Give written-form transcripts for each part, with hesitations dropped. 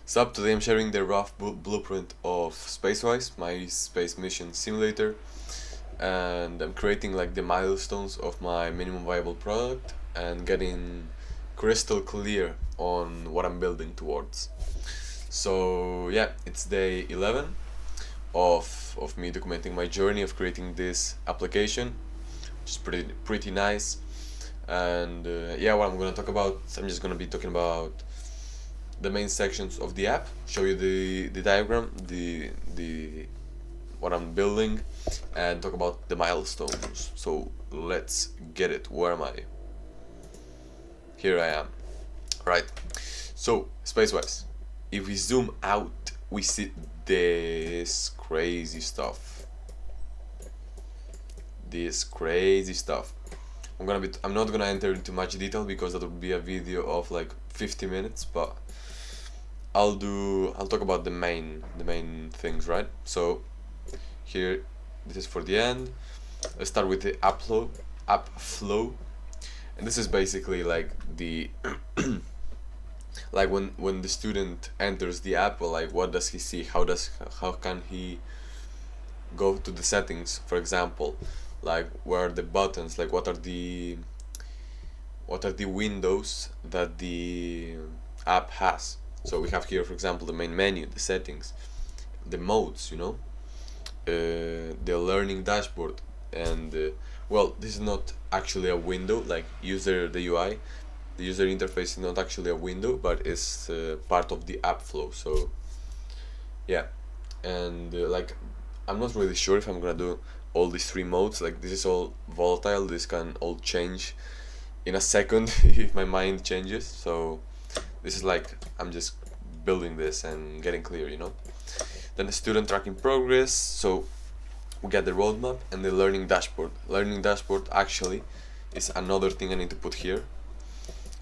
So today I'm sharing the rough blueprint of SpaceWise, my space mission simulator, and I'm creating like the milestones of my minimum viable product and getting crystal clear on what I'm building towards. So yeah, it's day 11 of me documenting my journey of creating this application, which is pretty nice. And yeah, what I'm gonna talk about, I'm just gonna be talking about the main sections of the app, show you the diagram, the what I'm building, and talk about the milestones. So let's get it. Where am I? Here I am. Right. So space-wise, if we zoom out, we see this crazy stuff. This crazy stuff. I'm not gonna enter into much detail because that would be a video of like 50 minutes, but I'll talk about the main things, right? So here, this is for the end. Let's start with the app flow, and this is basically like the like when the student enters the app, or like what does he see? How can he go to the settings, for example, like where are the buttons, like what are the windows that the app has. So we have here, for example, the main menu, the settings, the modes, the learning dashboard, and well, this is not actually a window, like the UI, the user interface is not actually a window, but it's part of the app flow. So yeah, and like I'm not really sure if I'm gonna do all these three modes. Like this is all volatile, this can all change in a second if my mind changes. So this is like I'm just building this and getting clear, Then the student tracking progress. So we get the roadmap and the learning dashboard. Learning dashboard actually is another thing I need to put here.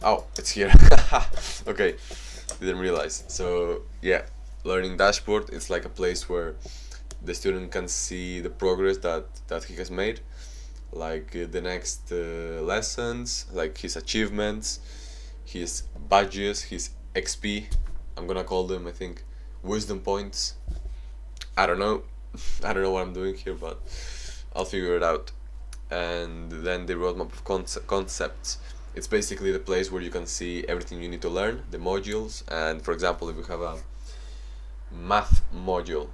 Oh, it's here. Okay, didn't realize. So yeah, learning dashboard, it's like a place where the student can see the progress that he has made, like the next lessons, like his achievements, his badges, his XP. I'm gonna call them, I think, wisdom points. I don't know. I don't know what I'm doing here, but I'll figure it out. And then the roadmap of concepts. It's basically the place where you can see everything you need to learn, the modules. And for example, if you have a math module,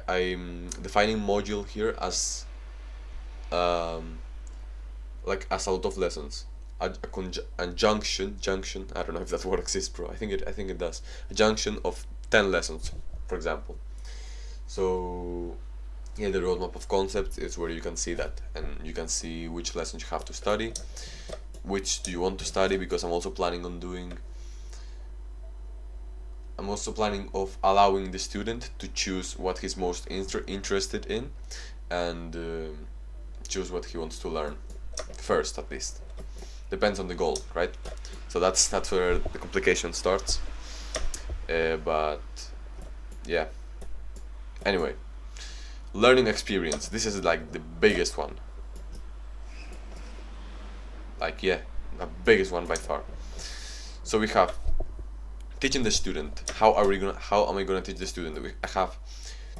I'm defining module here as like as a lot of lessons. A junction. I don't know if that word exists, bro. I think it does. A junction of 10 lessons, for example. So yeah, the roadmap of concepts is where you can see that, and you can see which lessons you have to study, which do you want to study, because I'm also planning of allowing the student to choose what he's most interested in, and choose what he wants to learn first, at least. Depends on the goal, right? So that's where the complication starts. But yeah. Anyway, learning experience. This is like the biggest one. Like yeah, the biggest one by far. So we have teaching the student. How am I gonna teach the student? I have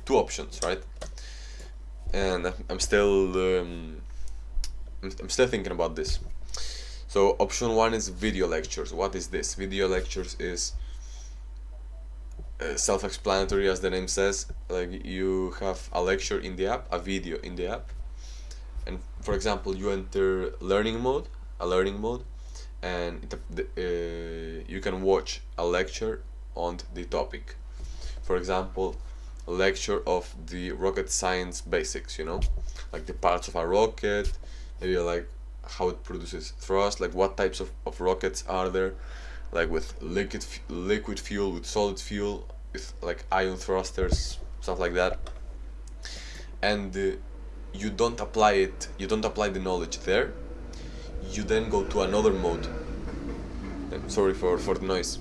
two options, right? And I'm still thinking about this. So option one is video lectures. What is this? Video lectures is self-explanatory, as the name says. Like you have a lecture in the app, a video in the app, and for example, you enter a learning mode, and you can watch a lecture on the topic. For example, a lecture of the rocket science basics, like the parts of a rocket, maybe like how it produces thrust, like what types of rockets are there, like with liquid fuel, with solid fuel, with like ion thrusters, stuff like that. And you don't apply the knowledge there. You then go to another mode. Sorry for the noise.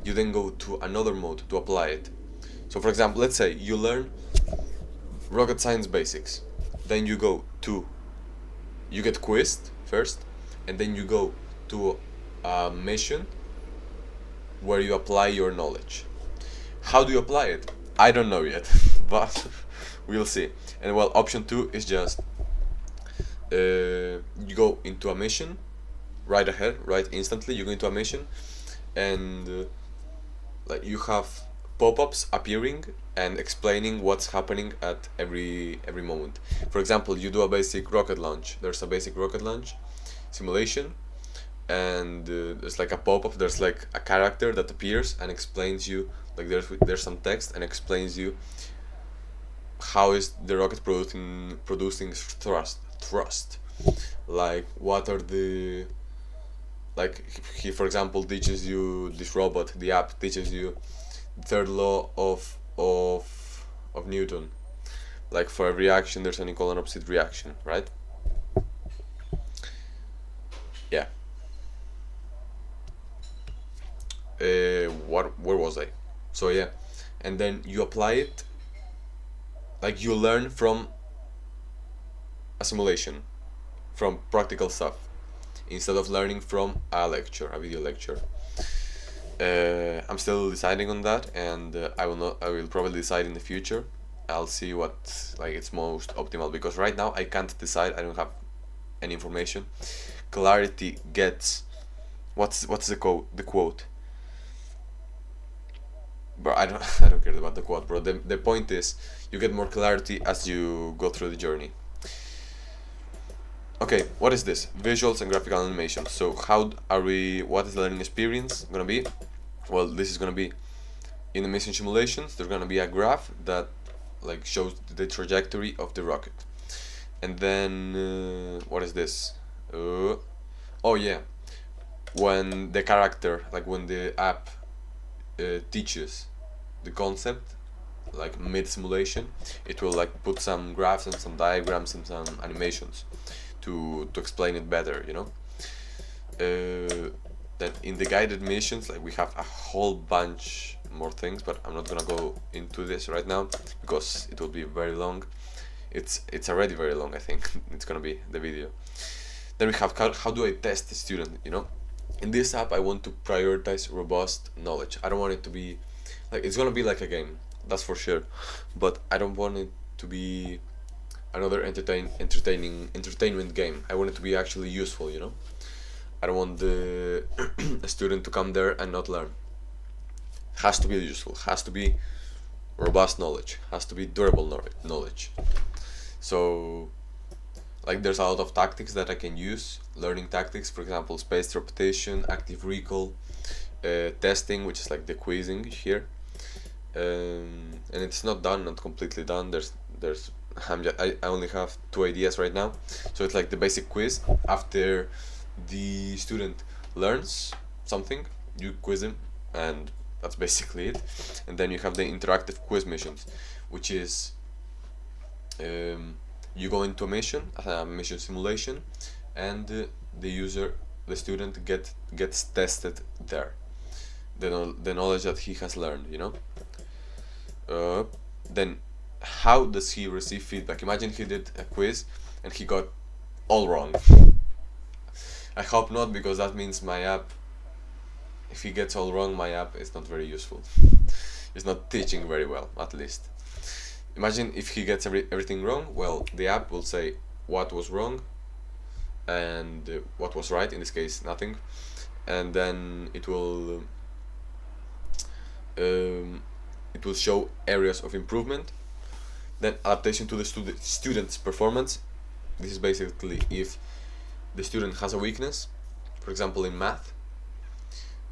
You then go to another mode to apply it. So for example, let's say you learn rocket science basics, then you get quizzed first, and then you go to a mission where you apply your knowledge. How do you apply it? I don't know yet, but we'll see. And well, option 2 is just you go into a mission right ahead, right instantly. You go into a mission, and like you have pop-ups appearing and explaining what's happening at every moment. For example, you do a basic rocket launch. There's a basic rocket launch simulation, and there's like a pop-up. There's like a character that appears and explains you, like there's some text and explains you how is the rocket producing thrust, like what are the, like he for example teaches you, this robot, the app teaches you the third law of Newton, like for every action there's an equal and opposite reaction, right? Yeah. Where was I? So yeah, and then you apply it, like you learn from a simulation, from practical stuff, instead of learning from a video lecture. I'm still deciding on that, and I will probably decide in the future. I'll see what like it's most optimal, because right now I can't decide. I don't have any information. Clarity gets, what's the quote? Bro, I don't I don't care about the quote, bro. The point is, you get more clarity as you go through the journey. Okay, what is this? Visuals and graphical animation. So what is the learning experience gonna be? Well, this is gonna be, in the mission simulations, there's gonna be a graph that like shows the trajectory of the rocket. And then, what is this? Oh yeah, when the character, like when the app teaches the concept, like mid simulation, it will like put some graphs and some diagrams and some animations to explain it better, you know. Then in the guided missions, like we have a whole bunch more things, but I'm not gonna go into this right now because it will be very long. It's already very long, I think. It's gonna be the video. Then we have how do I test the student, you know. In this app I want to prioritize robust knowledge. I don't want it to be like, it's gonna be like a game, that's for sure, but I don't want it to be another entertainment game. I want it to be actually useful, you know. I don't want the a student to come there and not learn. Has to be useful, has to be robust knowledge, has to be durable knowledge. So like there's a lot of tactics that I can use, learning tactics, for example spaced repetition, active recall, testing, which is like the quizzing here, and it's not completely done. There's I only have 2 ideas right now. So it's like the basic quiz. After the student learns something, you quiz him, and that's basically it. And then you have the interactive quiz missions, which is you go into a mission simulation, and the student gets tested there, the knowledge that he has learned, you know. Then how does he receive feedback? Imagine he did a quiz and he got all wrong. I hope not, because that means my app, if he gets all wrong, my app is not very useful. It's not teaching very well, at least. Imagine if he gets everything wrong. Well, the app will say what was wrong and what was right, in this case nothing, and then it will show areas of improvement. Then adaptation to the student's performance. This is basically if the student has a weakness, for example in math,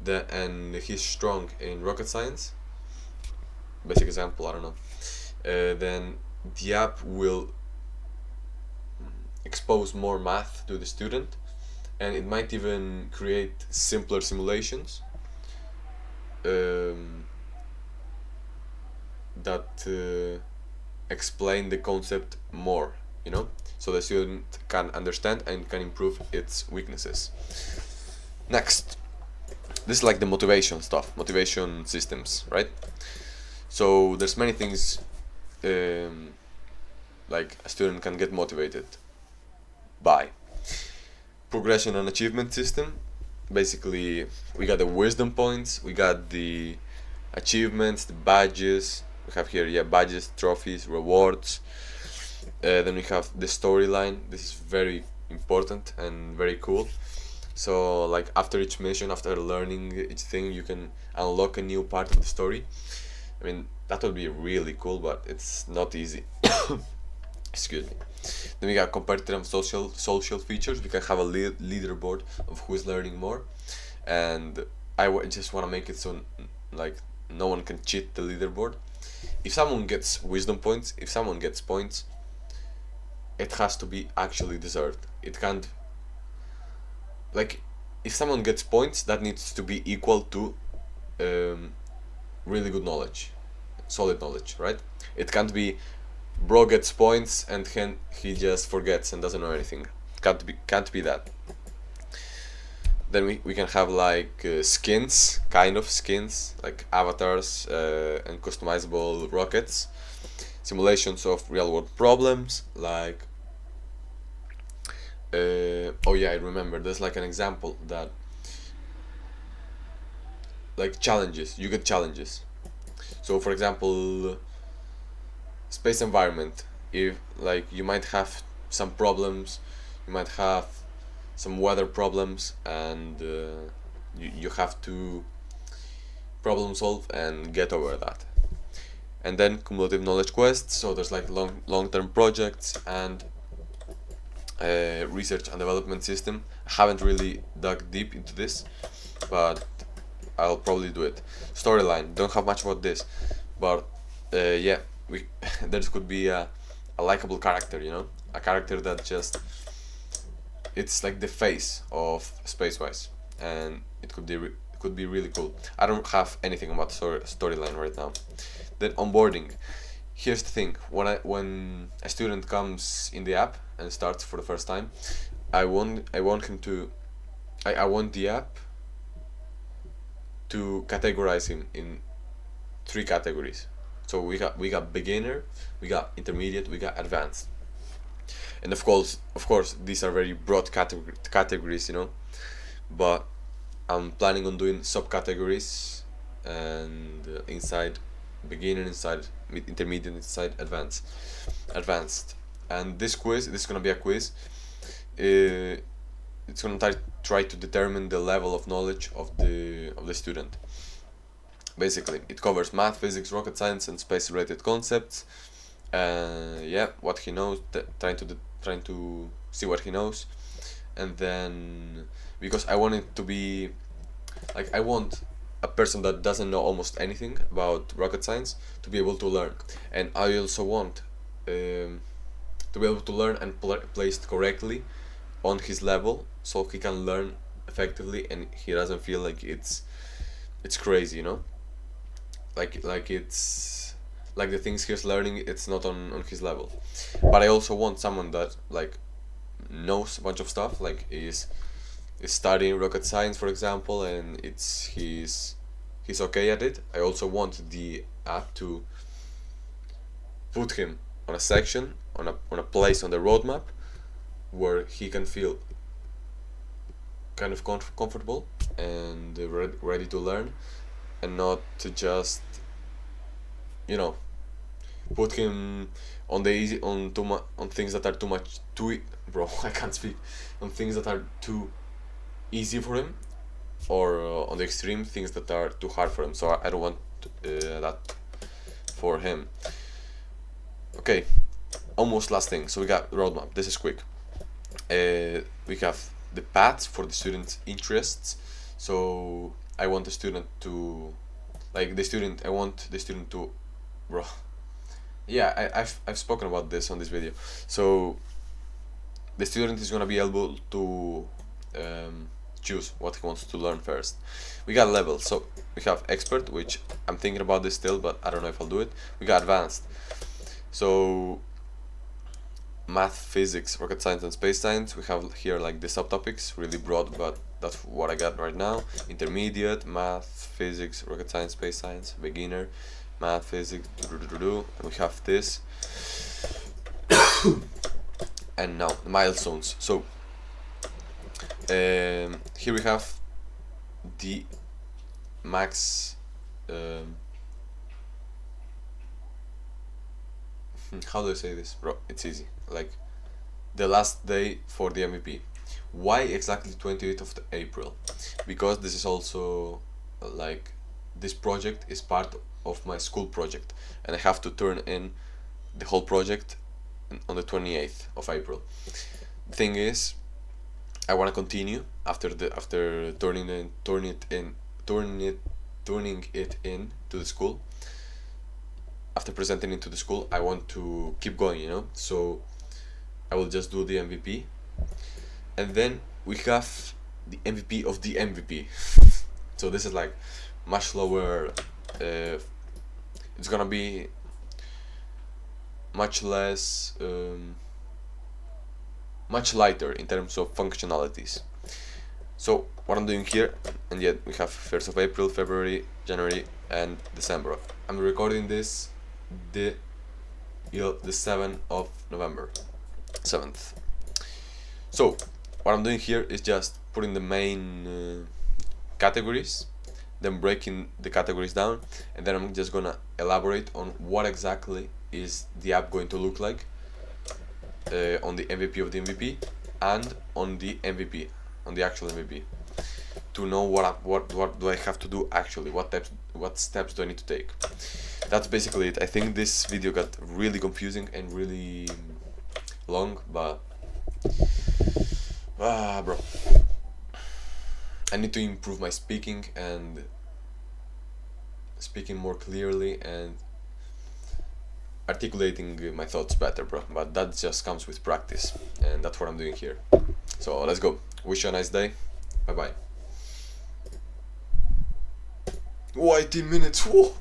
and he's strong in rocket science, basic example, I don't know, then the app will expose more math to the student, and it might even create simpler simulations that explain the concept more, you know, so the student can understand and can improve its weaknesses. Next, this is like the motivation stuff, motivation systems, right? So there's many things like a student can get motivated by. Progression and achievement system. basically we got the wisdom points, we got the achievements, the badges. We have here, yeah, badges, trophies, rewards. Then we have the storyline. This is very important and very cool. So like after each mission, after learning each thing, you can unlock a new part of the story. I mean, that would be really cool, but it's not easy. Excuse me. Then we got competitive and social features. We can have a leaderboard of who is learning more, and just want to make it so like no one can cheat the leaderboard. If someone gets wisdom points, if someone gets points, it has to be actually deserved. It can't, like, if someone gets points, that needs to be equal to really good knowledge, solid knowledge, right? It can't be bro gets points and he just forgets and doesn't know anything. Can't be that. Then we can have like skins, kind of skins, like avatars and customizable rockets, simulations of real world problems, like oh yeah, I remember there's like an example that like challenges, you get challenges. So for example, space environment, if like you might have some problems, you might have some weather problems, and you have to problem solve and get over that. And then cumulative knowledge quests, so there's like long-term projects and research and development system. I haven't really dug deep into this, but I'll probably do it. Storyline, don't have much about this, but yeah, we there could be a likable character, you know, a character that just, it's like the face of SpaceWise, and it could be really cool. I don't have anything about storyline right now. Then onboarding. Here's the thing: when a student comes in the app and starts for the first time, I want him to, I want the app to categorize him in 3 categories. So we got beginner, we got intermediate, we got advanced. And of course, these are very broad categories, you know. But I'm planning on doing subcategories, and inside beginner, inside intermediate, inside advanced. And this is gonna be a quiz. It's gonna try to determine the level of knowledge of the student. Basically, it covers math, physics, rocket science, and space-related concepts. Yeah, what he knows, trying to see what he knows, and then because I want it to be like, I want a person that doesn't know almost anything about rocket science to be able to learn, and I also want to be able to learn and placed correctly on his level, so he can learn effectively and he doesn't feel like it's crazy, you know, like it's like the things he's learning, it's not on his level. But I also want someone that like knows a bunch of stuff, like is studying rocket science, for example, and he's okay at it. I also want the app to put him on a section, on a place on the roadmap where he can feel kind of comfortable and ready to learn, and not to just, you know, put him on the easy, on things that are bro, I can't speak, on things that are too easy for him, or on the extreme things that are too hard for him. So I don't want that for him. Okay, almost last thing. So we got roadmap. This is quick. We have the paths for the student's interests. So I want the student to, I want the student to, bro. Yeah, I've spoken about this on this video. So the student is gonna be able to choose what he wants to learn first. We got levels. So we have expert, which I'm thinking about this still, but I don't know if I'll do it. We got advanced. So math, physics, rocket science, and space science. We have here like the subtopics, really broad, but that's what I got right now. Intermediate, math, physics, rocket science, space science. Beginner, math, physics, and we have this. And now the milestones. So here we have the max how do I say this, bro? It's easy. Like the last day for the MVP. Why exactly 28th of April? Because this is also like this project is part of my school project, and I have to turn in the whole project on the 28th of April. Thing is, I want to continue after turning it in to the school. After presenting it to the school, I want to keep going, you know. So I will just do the MVP, and then we have the MVP of the MVP. So this is like much lower. It's gonna be much less, much lighter in terms of functionalities. So what I'm doing here, and yet we have 1st of April, February, January, and December. I'm recording this the 7th of November, 7th. So what I'm doing here is just putting the main categories, then breaking the categories down, and then I'm just gonna elaborate on what exactly is the app going to look like on the MVP of the MVP and on the MVP, on the actual MVP, to know what do I have to do actually, what steps do I need to take. That's basically it. I think this video got really confusing and really long, but bro, I need to improve my speaking and speaking more clearly and articulating my thoughts better, bro. But that just comes with practice, and that's what I'm doing here. So let's go. Wish you a nice day. Bye bye. 18 minutes. Whoa.